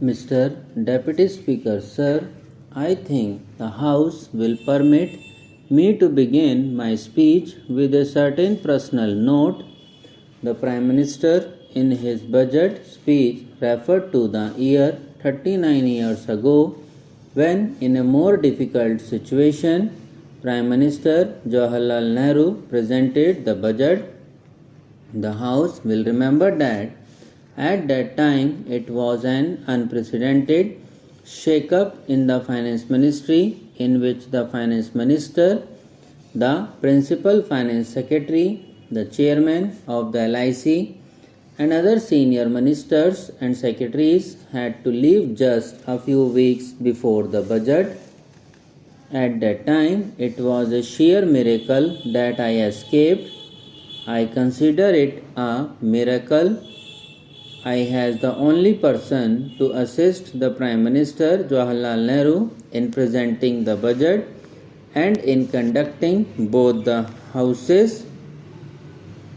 Mr. Deputy Speaker, sir, I think the House will permit me to begin my speech with a certain personal note. The Prime Minister, in his budget speech, referred to the year 39 years ago when, in a more difficult situation, Prime Minister Jawaharlal Nehru presented the budget. The House will remember that at that time it was an unprecedented shake-up in the Finance Ministry in which the Finance Minister, the Principal Finance Secretary, the Chairman of the LIC and other senior ministers and secretaries had to leave just a few weeks before the budget. At that time, it was a sheer miracle that I escaped. I consider it a miracle. I was the only person to assist the Prime Minister Jawaharlal Nehru in presenting the budget and in conducting both the houses.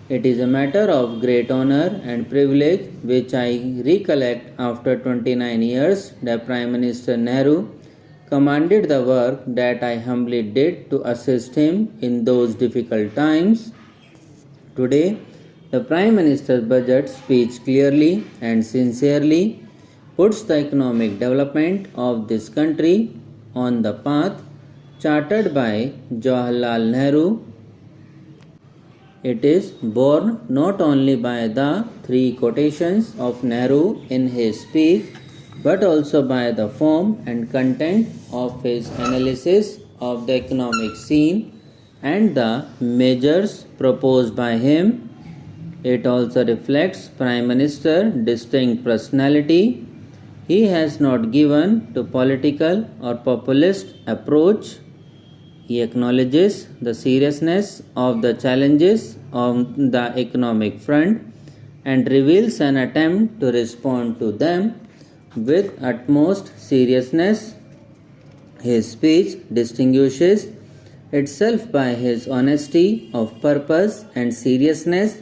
It is a matter of great honor and privilege which I recollect after 29 years that Prime Minister Nehru commanded the work that I humbly did to assist him in those difficult times. Today, the Prime Minister's budget speech clearly and sincerely puts the economic development of this country on the path charted by Jawaharlal Nehru. It is borne not only by the three quotations of Nehru in his speech, but also by the form and content of his analysis of the economic scene and the measures proposed by him. It also reflects Prime Minister's distinct personality. He has not given to political or populist approach. He acknowledges the seriousness of the challenges on the economic front and reveals an attempt to respond to them with utmost seriousness. His speech distinguishes itself by his honesty of purpose and seriousness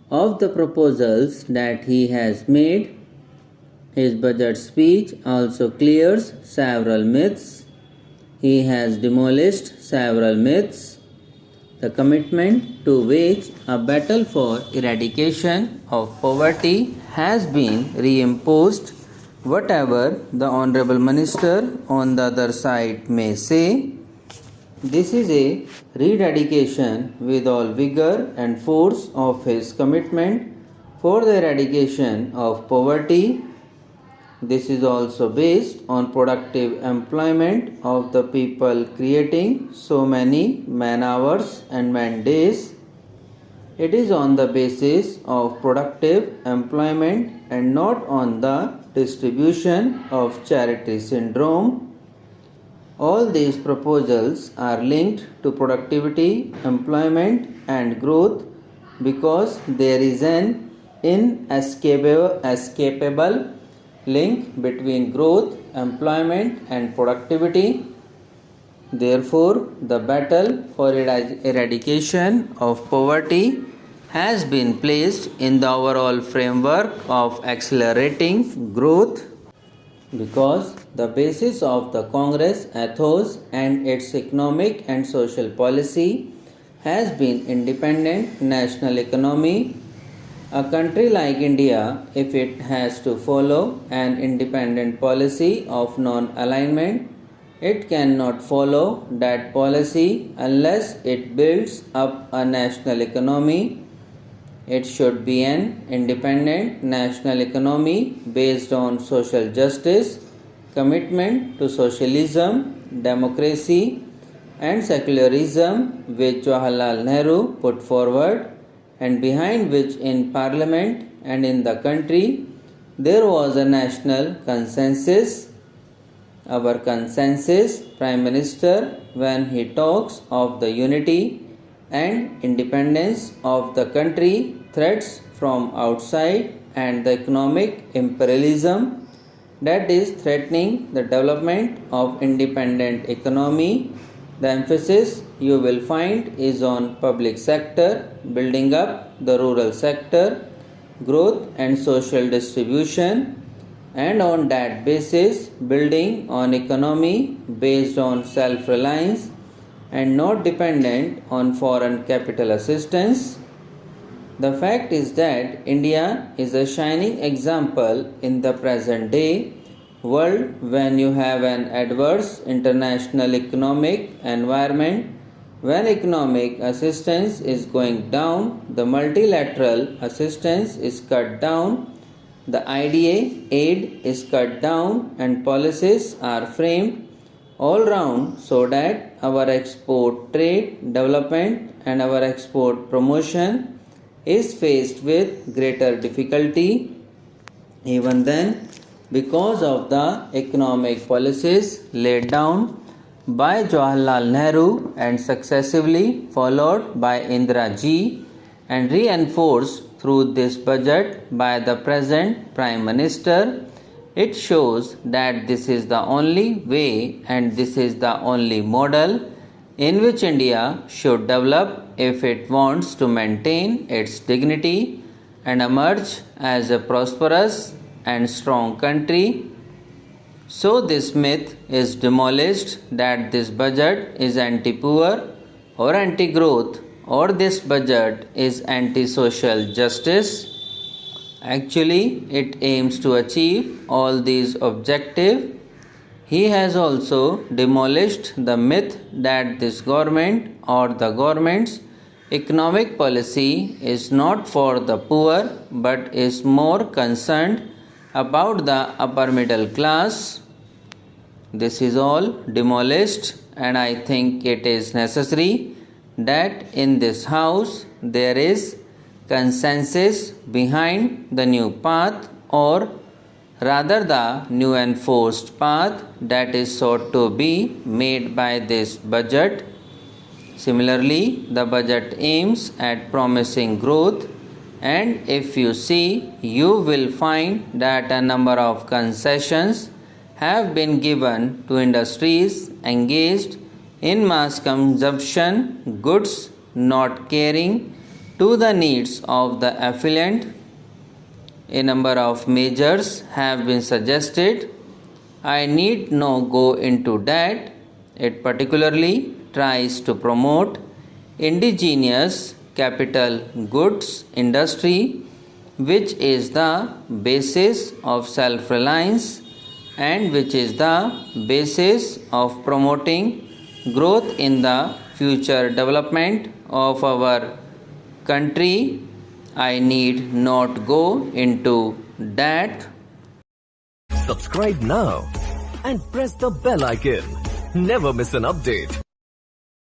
of the proposals that he has made. His budget speech also clears several myths. He has demolished several myths. The commitment to wage a battle for eradication of poverty has been reimposed. Whatever the Honorable Minister on the other side may say, this is a rededication with all vigor and force of his commitment for the eradication of poverty. This is also based on productive employment of the people, creating so many man hours and man days. It is on the basis of productive employment and not on the distribution of charity syndrome. All these proposals are linked to productivity, employment and growth because there is an inescapable link between growth, employment and productivity. Therefore, the battle for eradication of poverty has been placed in the overall framework of accelerating growth. Because the basis of the Congress ethos and its economic and social policy has been independent national economy. A country like India, if it has to follow an independent policy of non-alignment, it cannot follow that policy unless it builds up a national economy. It should be an independent national economy based on social justice, commitment to socialism, democracy and secularism which Jawaharlal Nehru put forward and behind which in Parliament and in the country there was a national consensus. Our consensus, Prime Minister, when he talks of the unity and independence of the country, threats from outside and the economic imperialism that is threatening the development of independent economy. The emphasis you will find is on public sector, building up the rural sector, growth and social distribution, and on that basis building on economy based on self-reliance and not dependent on foreign capital assistance. The fact is that India is a shining example in the present day world when you have an adverse international economic environment. When economic assistance is going down, the multilateral assistance is cut down, the IDA aid is cut down, and policies are framed all round so that our export trade development and our export promotion is faced with greater difficulty. Even then, because of the economic policies laid down by Jawaharlal Nehru and successively followed by Indira Ji and reinforced through this budget by the present Prime Minister, it shows that this is the only way and this is the only model in which India should develop if it wants to maintain its dignity and emerge as a prosperous and strong country. So this myth is demolished that this budget is anti-poor or anti-growth or this budget is anti-social justice. Actually, it aims to achieve all these objectives. He has also demolished the myth that this government or the government's economic policy is not for the poor but is more concerned about the upper middle class. This is all demolished, and I think it is necessary that in this house there is consensus behind the new path, or rather the new enforced path that is sought to be made by this budget. Similarly, the budget aims at promising growth, and if you see, you will find that a number of concessions have been given to industries engaged in mass consumption goods, not caring to the needs of the affluent. A number of measures have been suggested. I need not go into that. It particularly tries to promote indigenous capital goods industry, which is the basis of self-reliance and which is the basis of promoting growth in the future development of our country. I need not go into that. Subscribe now and press the bell icon. Never miss an update.